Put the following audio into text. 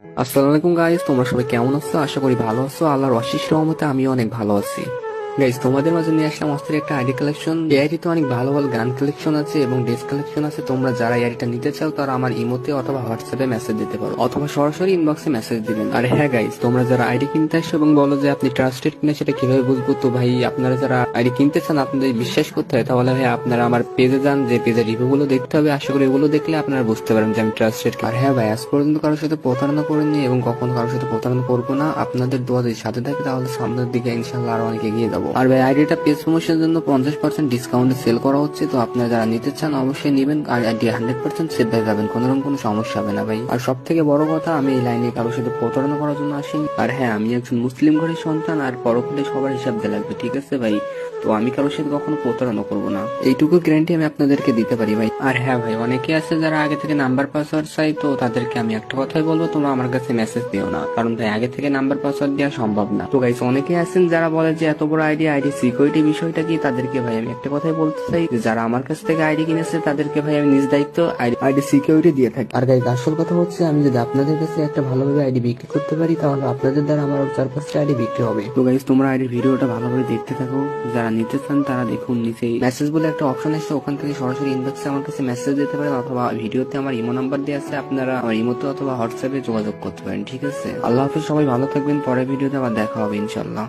আসসালামু আলাইকুম গাইস, তোমরা সবাই কেমন আছো? আশা করি ভালো আছো। আল্লাহর অশেষ রহমতে আমিও অনেক ভালো আছি। গাইস, তোমাদের মাঝে নিয়ে আসলাম অস্থির একটা আইডি কালেকশন। এই আইডিতে অনেক ভালো ভালো গান কালেকশন আছে এবং ড্রেস কালেকশন আছে। তোমরা যারা এই আইডিটা নিতে চাও তারা আমার ইমোতে অথবা হোয়াটসঅ্যাপে মেসেজ দিতে পারো অথবা সরাসরি ইনবক্সে মেসেজ দিবেন। আর হ্যাঁ গাইস, তোমরা যারা আইডি কিনতে আসো এবং বলো যে আপনি ট্রাস্টেড কিনা, সেটা কিভাবে বুঝবো? তো ভাই, আপনারা যারা আইডি কিনতে চান আপনাদের বিশ্বাস করতে হয়, তাহলে ভাই আপনারা আমার পেজে যান, যে পেজের রিভিউ গুলো দেখতে হবে। আশা করি এগুলো দেখলে আপনারা বুঝতে পারেন যে আমি ট্রাস্টেড। আর হ্যাঁ ভাই, আজ পর্যন্ত কারোর সাথে প্রতারণা করিনি এবং কখনো কারোর সাথে প্রতারণা করবো না। আপনাদের দোয়া যদি সাথে থাকে তাহলে সামনের দিকে ইনশাল্লাহ আরো অনেক এগিয়ে যাবো। আর ভাই, আইডিটা পেজ প্রমোশনের জন্য 50% ডিসকাউন্টে সেল করা হচ্ছে, তো আপনারা যারা নিতে চান অবশ্যই নিবেন। আর আইডি 100% সেভ হয়ে যাবেন, কোনো সমস্যা হবে না ভাই। আর সব থেকে বড় কথা, আমি এই লাইনে কারোর সাথে প্রতারণা করার জন্য আসিনি। আর হ্যাঁ, আমি একজন মুসলিম ঘরের সন্তান, আর পরকালে সবার হিসাব দিয়ে লাগবে, ঠিক আছে ভাই? তো আমি কারোর সাথে কখনো প্রতারণা করবো না, এইটুকু গ্যারান্টি আমি আপনাদেরকে দিতে পারি ভাই। আর হ্যাঁ ভাই, অনেকে আছে যারা আগে থেকে নাম্বার পাসওয়ার্ড চাই, তো তাদেরকে আমি একটা কথাই বলবো, তোমরা আমার কাছে মেসেজ দিও না, কারণ ভাই আগে থেকে নাম্বার পাসওয়ার্ড দেওয়া সম্ভব না। তো গাইস, অনেকে আছেন যারা বলে যে এত বড় আইডি সিকিউরিটি বিষয়টা কি, তাদেরকে ভাই আমি একটা কথাই বলতে চাই, যে যারা আমার কাছ থেকে আইডি কিনেছে তাদেরকে ভাই আমি নিজ দায়িত্ব আইডি সিকিউরিটি দিয়ে থাকি। আর গাইস, আসল কথা হচ্ছে, আমি যদি আপনাদের কাছে একটা ভালোভাবে আইডি বিক্রি করতে পারি, তাহলে আপনাদের দ্বারা আমার 4-5টা আইডি বিক্রি হবে। তো গাইস, তোমরা আইডি ভিডিওটা ভালোভাবে দেখতে থাকো। যারা নিতে চান তারা দেখুন, নিচে মেসেজ বলে একটা অপশন আছে, ওখান থেকে সরাসরি ইনবক্সে আমার কাছে মেসেজ দিতে পারেন, অথবা ভিডিওতে আমার ইমো নাম্বার দেওয়া আছে, আপনারা আমার ইমোতে অথবা হোয়াটসঅ্যাপে যোগাযোগ করতে পারেন, ঠিক আছে? আল্লাহ হাফিজ, সবাই ভালো থাকবেন। পরের ভিডিওতে আবার দেখা হবে ইনশাল্লাহ।